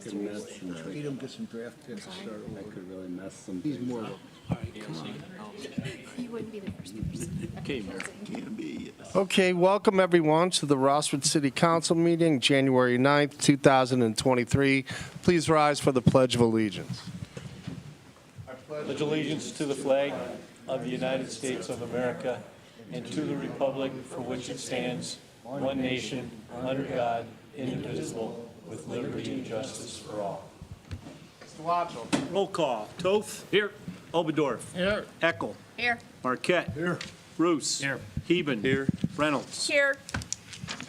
could mess some. Trade them, get some draft picks and start I over. could really mess some. He's things more up. of You wouldn't be the first person. Okay, Mayor. Can be. Okay, welcome everyone to the Rossford City Council meeting, January 9th, 2023. Please rise for the Pledge of Allegiance. Pledge allegiance to the flag of the United States of America and to the republic for which it stands, one nation, under God, indivisible, with liberty and justice for all. Mr. Watchell. Roll call. Toth. Here. Oberdorf. Here. Eckel. Here. Marquette. Here. Roos. Here. Heben. Here. Reynolds. Here.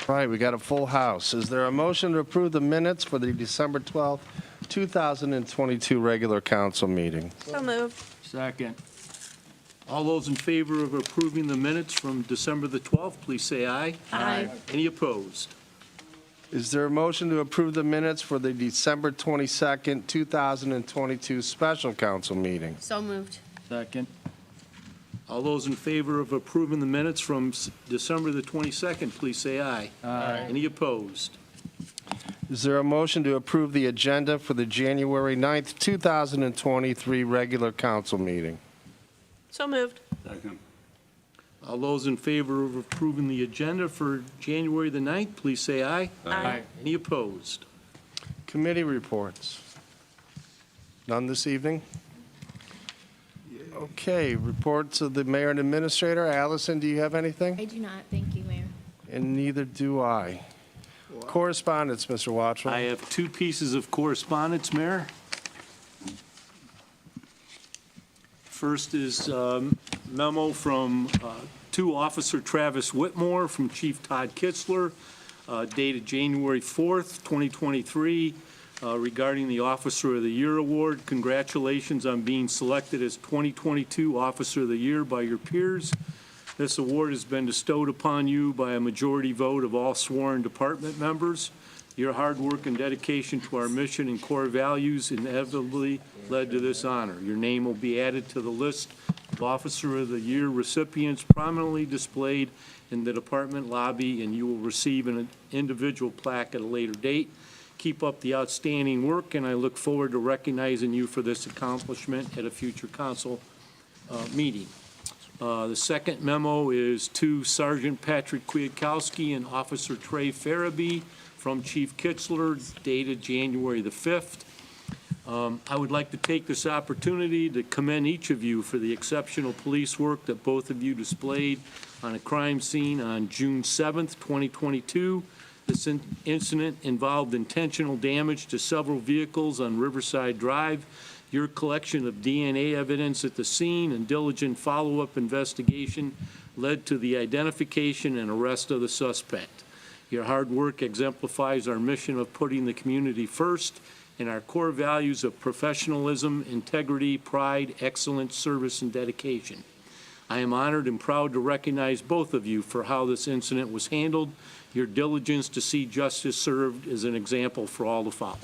All right, we got a full house. Is there a motion to approve the minutes for the December 12th, 2022 regular council meeting? So moved. Second. All those in favor of approving the minutes from December the 12th, please say aye. Aye. Any opposed? Is there a motion to approve the minutes for the December 22nd, 2022 special council meeting? So moved. Second. All those in favor of approving the minutes from December the 22nd, please say aye. Aye. Any opposed? Is there a motion to approve the agenda for the January 9th, 2023 regular council meeting? So moved. Second. All those in favor of approving the agenda for January the 9th, please say aye. Aye. Any opposed? Committee reports. None this evening? Okay, reports of the mayor and administrator. Allison, do you have anything? I do not. Thank you, Mayor. And neither do I. Correspondence, Mr. Watchell. I have two pieces of correspondence, Mayor. First is memo from to Officer Travis Whitmore from Chief Todd Kitzler, dated January 4th, 2023, regarding the Officer of the Year Award. Congratulations on being selected as 2022 Officer of the Year by your peers. This award has been bestowed upon you by a majority vote of all sworn department members. Your hard work and dedication to our mission and core values inevitably led to this honor. Your name will be added to the list of Officer of the Year recipients prominently displayed in the department lobby, and you will receive an individual plaque at a later date. Keep up the outstanding work, and I look forward to recognizing you for this accomplishment at a future council meeting. The second memo is to Sergeant Patrick Kwiatkowski and Officer Trey Farabee from Chief Kitzler, dated January the 5th. I would like to take this opportunity to commend each of you for the exceptional police work that both of you displayed on a crime scene on June 7th, 2022. This incident involved intentional damage to several vehicles on Riverside Drive. Your collection of DNA evidence at the scene and diligent follow-up investigation led to the identification and arrest of the suspect. Your hard work exemplifies our mission of putting the community first and our core values of professionalism, integrity, pride, excellence, service, and dedication. I am honored and proud to recognize both of you for how this incident was handled. Your diligence to see justice served is an example for all to follow.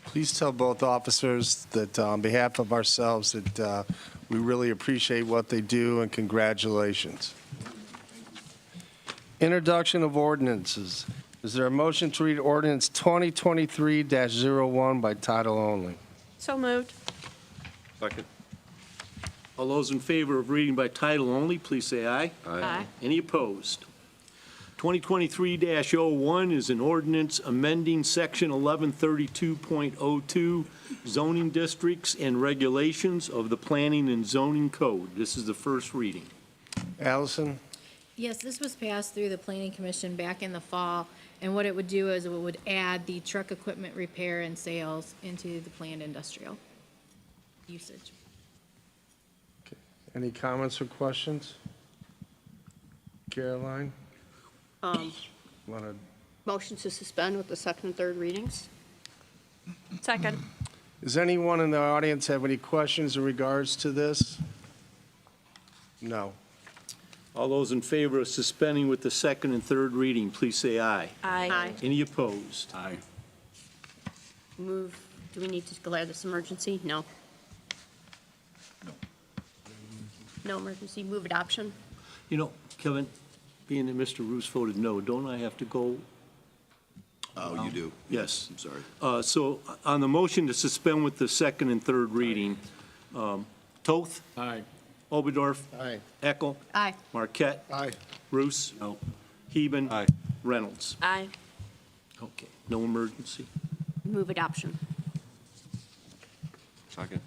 Please tell both officers that on behalf of ourselves that we really appreciate what they do, and congratulations. Introduction of ordinances. Is there a motion to read ordinance 2023-01 by title only? So moved. Second. All those in favor of reading by title only, please say aye. Aye. Any opposed? 2023-01 is an ordinance amending Section 1132.02 zoning districts and regulations of the Planning and Zoning Code. This is the first reading. Allison? Yes, this was passed through the Planning Commission back in the fall, and what it would do is it would add the truck equipment repair and sales into the planned industrial usage. Okay. Any comments or questions? Caroline? Wanna- Motion to suspend with the second and third readings? Second. Does anyone in the audience have any questions in regards to this? No. All those in favor of suspending with the second and third reading, please say aye. Aye. Any opposed? Aye. Move, do we need to declare this emergency? No. No emergency. Move adoption? You know, Kevin, being that Mr. Roos voted no, don't I have to go Oh, you do? Yes. I'm sorry. So on the motion to suspend with the second and third reading, Toth, Aye. Oberdorf, Aye. Eckel, Aye. Marquette, Aye. Roos. No. Heben. Aye. Reynolds. Aye. Okay, no emergency. Move adoption. Second.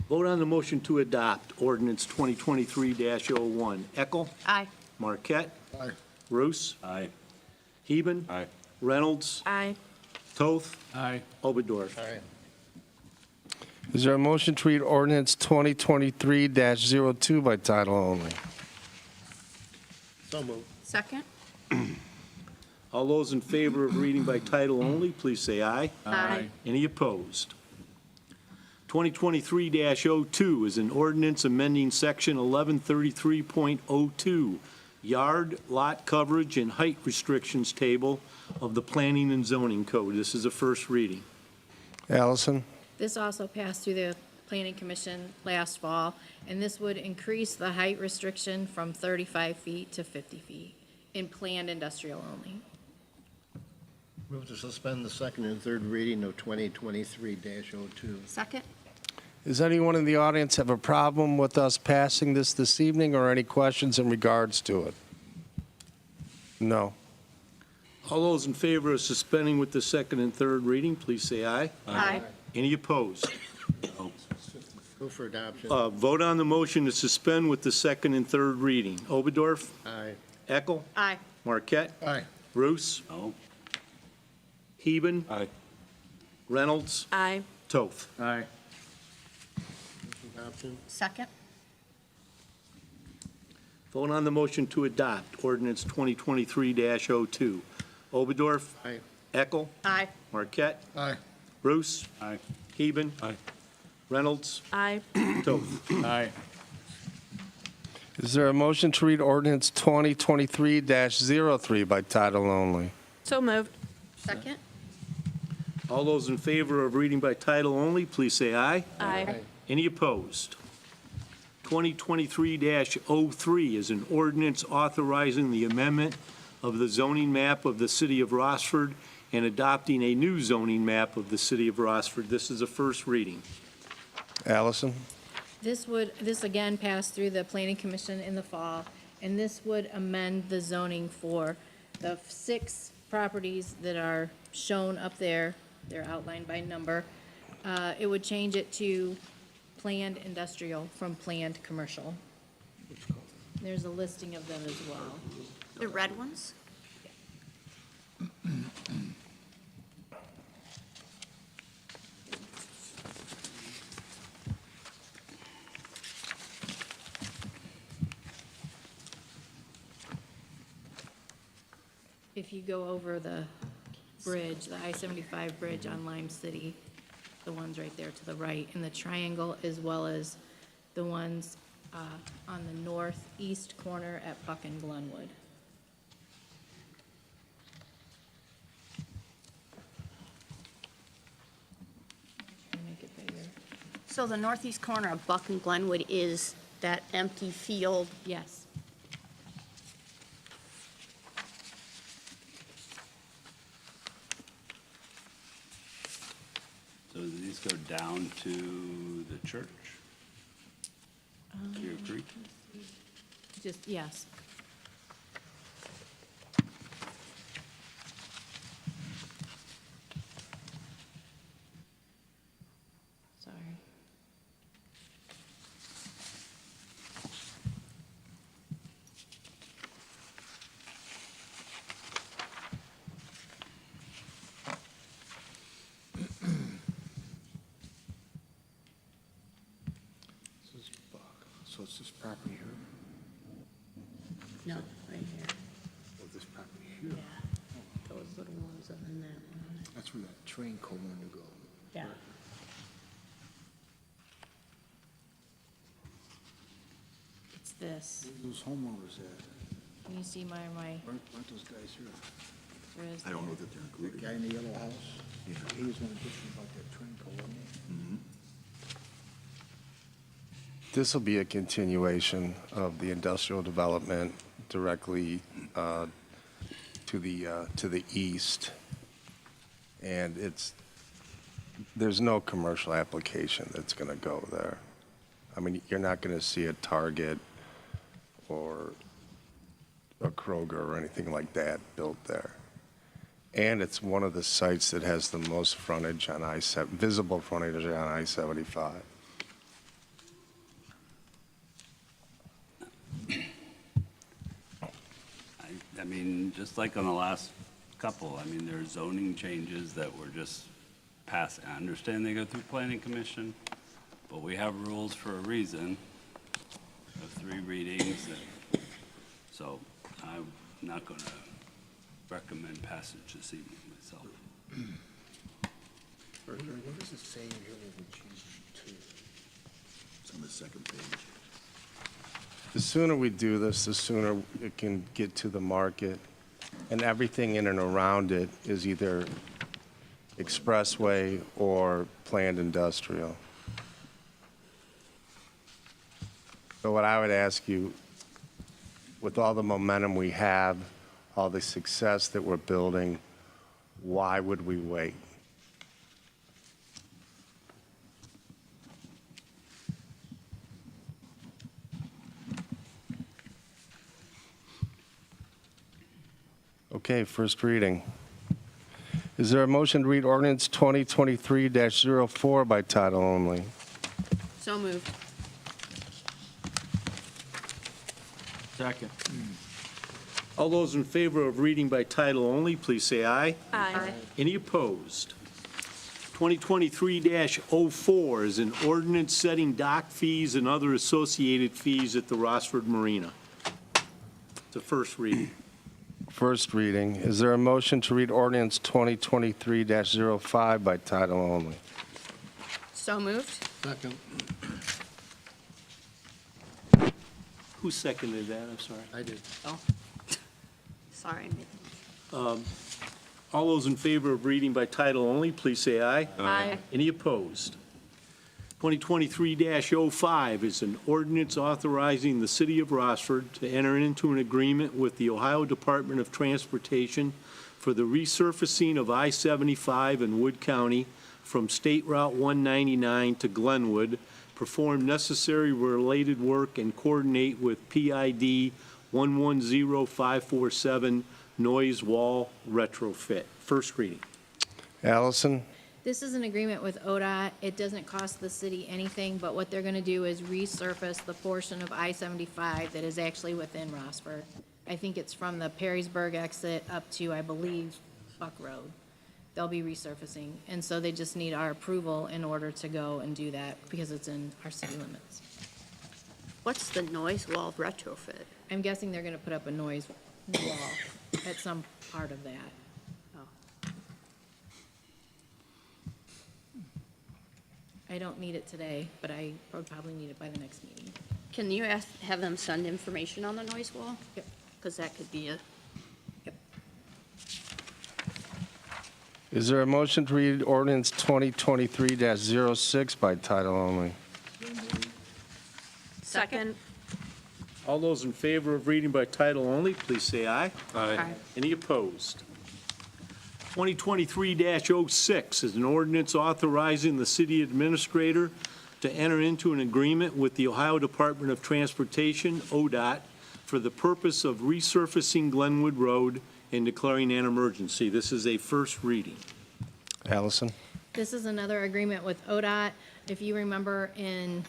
Vote on the motion to adopt ordinance 2023-01. Eckel, Aye. Marquette, Aye. Roos, Aye. Heben, Aye. Reynolds, Aye. Toth, Aye. Oberdorf. Aye. Is there a motion to read ordinance 2023-02 by title only? So moved. Second? All those in favor of reading by title only, please say aye. Aye. Any opposed? 2023-02 is an ordinance amending section 1133.02, yard, lot coverage, and height restrictions table of the Planning and Zoning Code. This is a first reading. Allison? This also passed through the planning commission last fall, and this would increase the height restriction from 35 feet to 50 feet in planned industrial only. Move to suspend the second and third reading of 2023-02. Second? Does anyone in the audience have a problem with us passing this evening, or any questions in regards to it? No. All those in favor of suspending with the second and third reading, please say aye. Aye. Any opposed? Move for adoption. Vote on the motion to suspend with the second and third reading. Oberdorf, Aye. Eckel, Aye. Marquette, Aye. Roos, No. Heben, Aye. Reynolds, Aye. Toth. Aye. Adoption. Second? Vote on the motion to adopt ordinance 2023-02. Oberdorf, Aye. Eckel, Aye. Marquette, Aye. Roos, Aye. Heben, Aye. Reynolds, Aye. Toth. Aye. Is there a motion to read ordinance 2023-03 by title only? So moved. Second? All those in favor of reading by title only, please say aye. Aye. Any opposed? 2023-03 is an ordinance authorizing the amendment of the zoning map of the city of Rossford and adopting a new zoning map of the city of Rossford. This is a first reading. Allison? This again passed through the planning commission in the fall, and this would amend the zoning for the 6 properties that are shown up there. They're outlined by number. It would change it to planned industrial from planned commercial. There's a listing of them as well. The red ones? If you go over the bridge, the I-75 bridge on Lime City, the ones right there to the right, in the triangle, as well as the ones on the northeast corner at Puck and Glenwood. Try and make it bigger. So the northeast corner of Buck and Glenwood is that empty field. Yes. So do these go down to the church? Clear Creek? Just, yes. Sorry. This is Buck. So it's this property here, No, right here. or this property here? Yeah. Those little ones and then that one. That's where that train going to go. Yeah. It's this. Who's homeowners at? Can you see my, Aren't those guys here? where is I don't know the- that they're The included. guy in the yellow house? He was gonna get you about that train wasn't This will be a continuation of the industrial development directly to the east. and there's no commercial application that's going to go there. I mean, you're not going to see a Target or a Kroger or anything like that built there. And it's one of the sites that has the most frontage on visible frontage on I-75. I mean, just like on the last couple, I mean, there's zoning changes that were just passed. I understand they go through planning commission, but we have rules for a reason of 3 readings. So I'm not going to recommend passage this evening myself. What does it say in here when we change it to? It's on the second page. The sooner we do this, the sooner it can get to the market, and everything in and around it is either expressway or planned industrial. So what I would ask you, with all the momentum we have, all the success that we're building, why would we wait? Okay, first reading. Is there a motion to read ordinance 2023-04 by title only? So moved. Second. All those in favor of reading by title only, please say aye. Aye. Any opposed? 2023-04 is an ordinance setting dock fees and other associated fees at the Rossford Marina. It's a first reading. First reading. Is there a motion to read ordinance 2023-05 by title only? So moved. Second. Who seconded that? I'm sorry. I did. Oh. Sorry. All those in favor of reading by title only, please say aye. Aye. Any opposed? 2023-05 is an ordinance authorizing the city of Rossford to enter into an agreement with the Ohio Department of Transportation for the resurfacing of I-75 in Wood County from State Route 199 to Glenwood, perform necessary related work, and coordinate with PID 110547 noise wall retrofit. First reading. Allison? This is an agreement with ODOT. It doesn't cost the city anything, but what they're gonna do is resurface the portion of I-75 that is actually within Rossford. I think it's from the Perrysburg exit up to, I believe, Buck Road. They'll be resurfacing, and so they just need our approval in order to go and do that, because it's in our city limits. What's the noise wall retrofit? I'm guessing they're gonna put up a noise wall at some part of that. Oh. I don't need it today, but I would probably need it by the next meeting. Can you have them send information on the noise wall? Yep. Because that could be a, Is there a motion to read ordinance 2023-06 by title only? second. All those in favor of reading by title only, please say aye. Aye. Any opposed? 2023-06 is an ordinance authorizing the city administrator to enter into an agreement with the Ohio Department of Transportation, ODOT, for the purpose of resurfacing Glenwood Road and declaring an emergency. This is a first reading. Allison? This is another agreement with ODOT. If you remember in,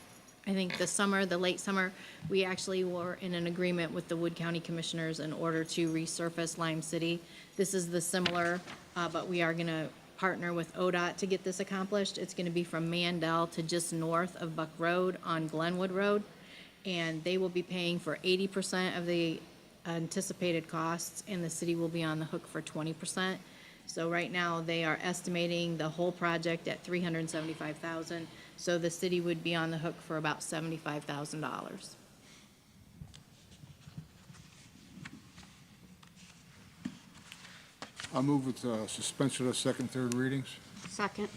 I think, the late summer, we actually were in an agreement with the Wood County Commissioners in order to resurface Lime City. This is the similar, but we are going to partner with ODOT to get this accomplished. It's going to be from Mandel to just north of Buck Road on Glenwood Road, and they will be paying for 80% of the anticipated costs, and the city will be on the hook for 20%. So right now, they are estimating the whole project at $375,000, so the city would be on the hook for about $75,000. I'll move with suspension of second, third readings. Second.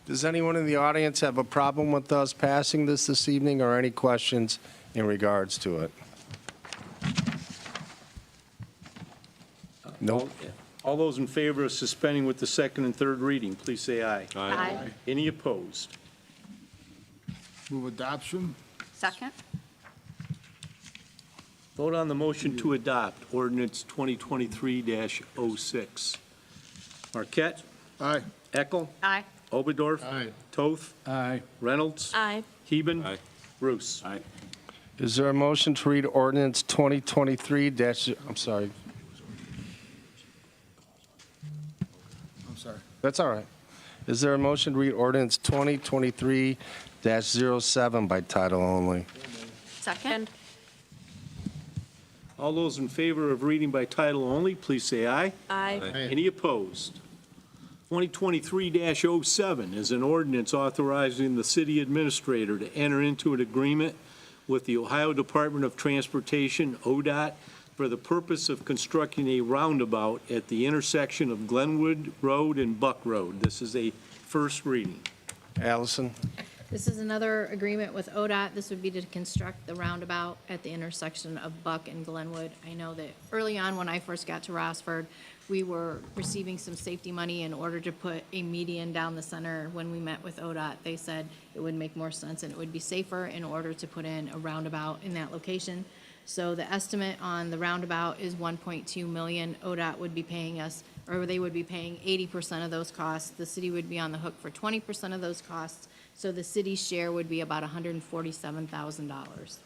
Does anyone in the audience have a problem with us passing this evening, or any questions in regards to it? Nope. All those in favor of suspending with the second and third reading, please say aye. Aye. Any opposed? Move adoption. Second? Vote on the motion to adopt ordinance 2023-06. Marquette, Aye. Eckel, Aye. Oberdorf, Aye. Toth, Aye. Reynolds, Aye. Heben, Aye. Roos. Aye. Is there a motion to read ordinance 2023 I'm sorry, I'm sorry. that's all right. Is there a motion to read ordinance 2023-07 by title only? Second? All those in favor of reading by title only, please say aye. Aye. Any opposed? 2023-07 is an ordinance authorizing the city administrator to enter into an agreement with the Ohio Department of Transportation, ODOT, for the purpose of constructing a roundabout at the intersection of Glenwood Road and Buck Road. This is a first reading. Allison? This is another agreement with ODOT. This would be to construct the roundabout at the intersection of Buck and Glenwood. I know that early on, when I first got to Rossford, we were receiving some safety money in order to put a median down the center. When we met with ODOT, they said it would make more sense and it would be safer in order to put in a roundabout in that location. So the estimate on the roundabout is 1.2 million. ODOT would be paying us, or they would be paying 80% of those costs. The city would be on the hook for 20% of those costs. So the city's share would be about $147,000.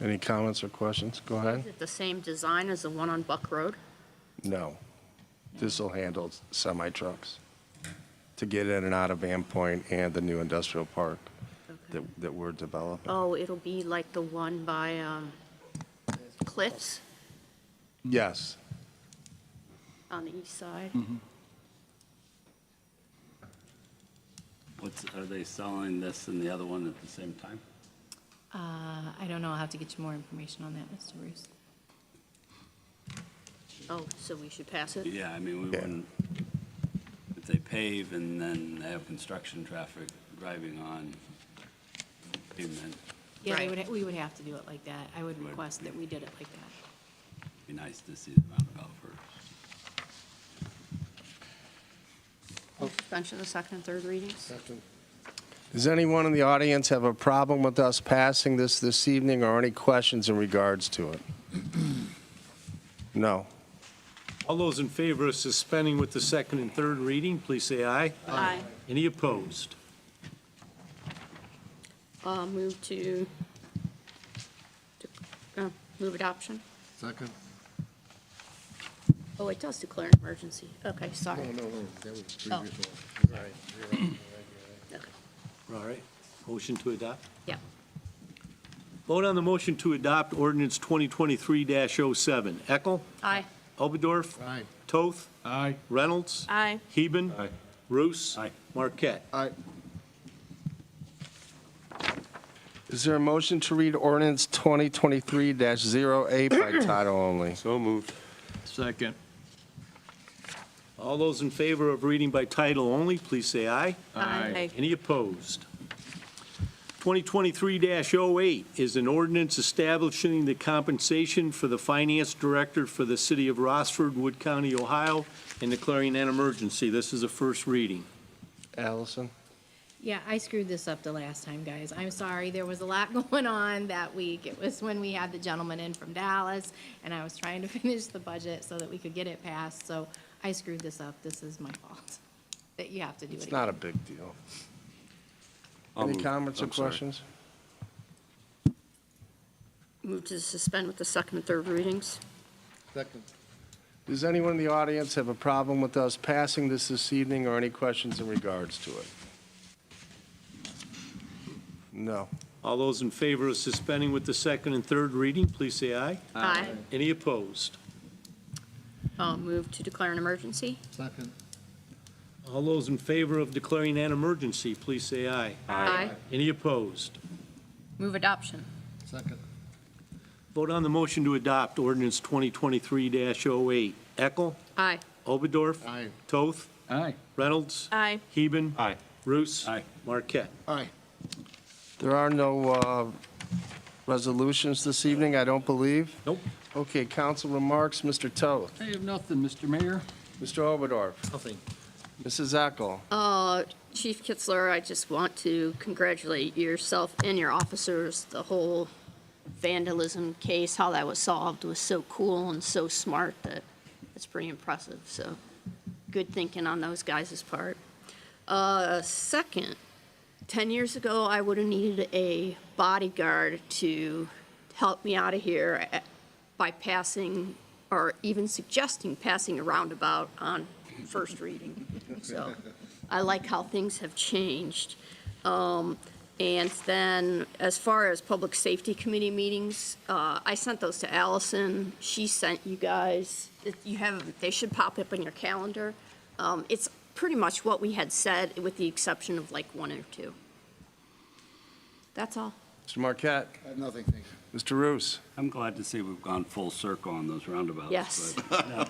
Any comments or questions? Go ahead. Is it the same design as the one on Buck Road? No. This will handle semi-trucks to get in and out of Van Point and the new industrial park that we're developing. Oh, it'll be like the one by Cliffs Yes. on the east side? Are they selling this and the other one at the same time? I don't know. I'll have to get you more information on that, Mr. Roos. Oh, so we should pass it? Yeah, I mean, we Yeah. wouldn't, if they pave and then they have construction traffic driving on pavement, Yeah, they Right. we would have to do it like that. I would request that we did it like that. it'd be nice to see the roundabout first. Suspension of the second and third readings? Second. Does anyone in the audience have a problem with us passing this evening or any questions in regards to it? No. All those in favor of suspending with the second and third reading, please say aye. Aye. Any opposed? Move to move adoption? Second. Oh, it does declare an emergency. Okay, No, sorry. no, no, that was the Oh. previous one. Right. Okay. All right. Motion to adopt? Yeah. Vote on the motion to adopt ordinance 2023-07. Eckel, Aye. Oberdorf, Aye. Toth, Aye. Reynolds, Aye. Heben, Aye. Roos, Aye. Marquette. Aye. Is there a motion to read ordinance 2023-08 by title only? So moved. Second. All those in favor of reading by title only, please say aye. Aye. Any opposed? 2023-08 is an ordinance establishing the compensation for the finance director for the city of Rossford, Wood County, Ohio, and declaring an emergency. This is a first reading. Allison? Yeah, I screwed this up the last time, guys. I'm sorry. There was a lot going on that week. It was when we had the gentleman in from Dallas, and I was trying to finish the budget so that we could get it passed. So I screwed this up. This is my fault. That you have to do it It's again. not a big deal. I'll Any move. comments or I'm sorry. questions? Move to suspend with the second and third readings? Second. Does anyone in the audience have a problem with us passing this evening or any questions in regards to it? No. All those in favor of suspending with the second and third reading, please say aye. Aye. Any opposed? Move to declare an emergency? Second. All those in favor of declaring an emergency, please say aye. Aye. Any opposed? Move adoption? Second. Vote on the motion to adopt ordinance 2023-08. Eckel, Aye. Oberdorf, Aye. Toth, Aye. Reynolds, Aye. Heben, Aye. Roos, Aye. Marquette. Aye. There are no resolutions this evening, I don't believe. Nope. Okay, council remarks, Mr. Toth. I have nothing, Mr. Mayor. Mr. Oberdorf. Nothing. Mrs. Eckel. Chief Kitzler, I just want to congratulate yourself and your officers. The whole vandalism case, how that was solved was so cool and so smart that it's pretty impressive. So good thinking on those guys' part. Second, 10 years ago, I would have needed a bodyguard to help me out of here by passing or even suggesting passing a roundabout on first reading. So I like how things have changed. And then as far as public safety committee meetings, I sent those to Allison. She sent you guys, they should pop up on your calendar. It's pretty much what we had said with the exception of like one or two. That's all. Mr. Marquette. I have nothing, thank you. Mr. Roos. I'm glad to see we've gone full circle on those roundabouts. Yes. but, no.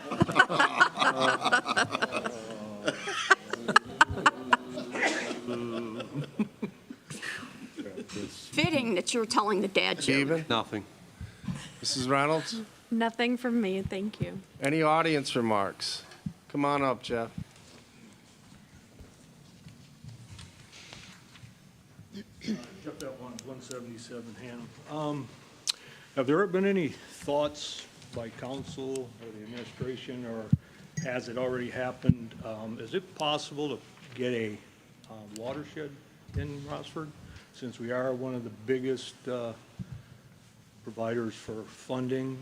Fitting that you're telling the dad joke. Stephen. Nothing. Mrs. Reynolds. Nothing from me, thank you. Any audience remarks? Come on up, Jeff. Jeff, that one, 177 Hannah. Have there been any thoughts by council or the administration, or has it already happened? Is it possible to get a watershed in Rossford? Since we are one of the biggest providers for funding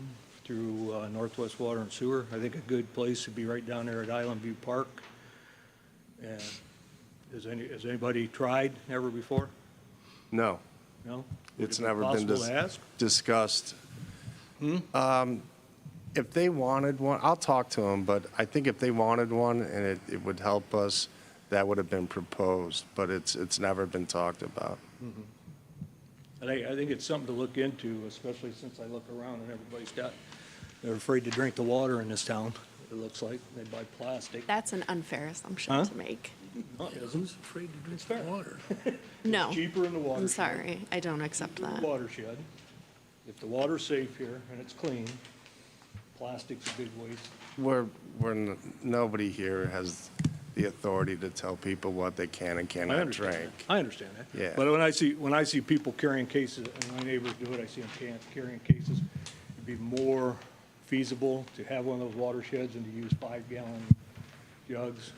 through Northwest Water and Sewer, I think a good place would be right down there at Island View Park. And has anybody tried ever before? No, No? Would it's it be never been possible to ask? discussed. If they wanted one, I'll talk to them, but I think if they wanted one and it would help us, that would have been proposed, but it's never been talked about. I think it's something to look into, especially since I look around and they're afraid to drink the water in this town, it looks like. They buy plastic. That's an unfair assumption Huh? to make. No, it isn't. Afraid to drink water. No, Cheaper in the watershed. I'm sorry, I don't accept Cheaper in that. the watershed. If the water's safe here and it's clean, plastic's a big waste. Nobody here has the authority to tell people what they can and I cannot understand drink. that. I understand that. Yeah. But when I see people carrying cases, and my neighbors do it, I see them carrying cases, it'd be more feasible to have one of those watersheds and to use 5-gallon jugs,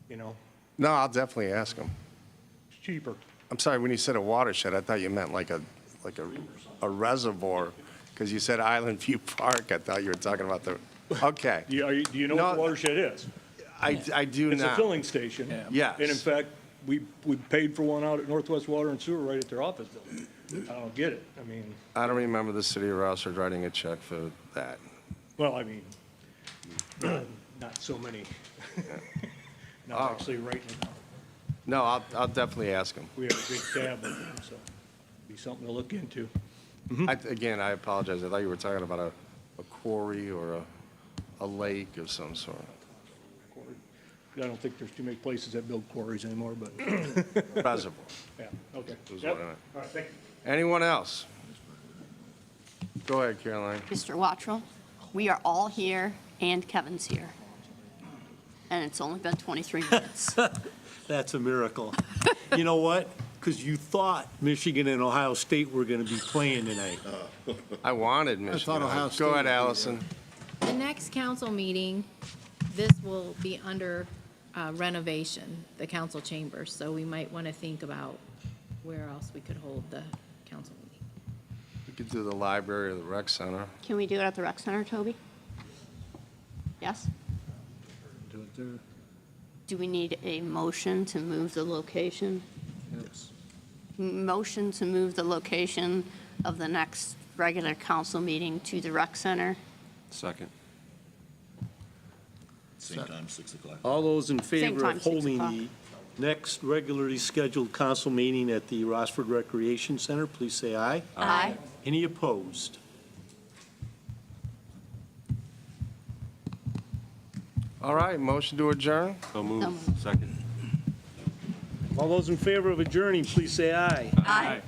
you know, No, I'll definitely ask them. it's cheaper. I'm sorry, when you said a watershed, I thought you meant like a reservoir, because you said Island View Park. I thought you were talking about the, okay. Do you know what No. the watershed is? I do It's a now. filling station. Yes. And in fact, we paid for one out at Northwest Water and Sewer right at their office building. I don't get it. I mean, I don't remember the city of Rossford writing a check for that. well, I mean, not so many. Not Oh. actually right now. No, I'll definitely ask them. We have a big tab of them, so be something to look into. Again, I apologize. I thought you were talking about a quarry or a lake of some sort. I don't think there's too many places that build quarries anymore, but, Reservoir. yeah, okay. Was Yep. what I meant. All right, thank you. Anyone else? Go ahead, Caroline. Mr. Wattrell, we are all here and Kevin's here. And it's only been 23 minutes. That's a miracle. You know what? Because you thought Michigan and Ohio State were going to be playing tonight. I wanted Michigan. Ohio Go ahead, State- Allison. The next council meeting, this will be under renovation, the council chambers, so we might want to think about where else we could hold the council meeting. We could do the library or the rec center. Can we do it at the rec center, Toby? Yes? Do it there. Do we need a motion to move the location? Yes. Motion to move the location of the next regular council meeting to the rec center? Second. Same time, 6 o'clock. All those in favor time, of 6 holding o'clock. the next regularly scheduled council meeting at the Rossford Recreation Center, please say aye. Aye. Any opposed? All right, motion to adjourn? So moved. Second. All those in favor of adjourning, please say aye. Aye.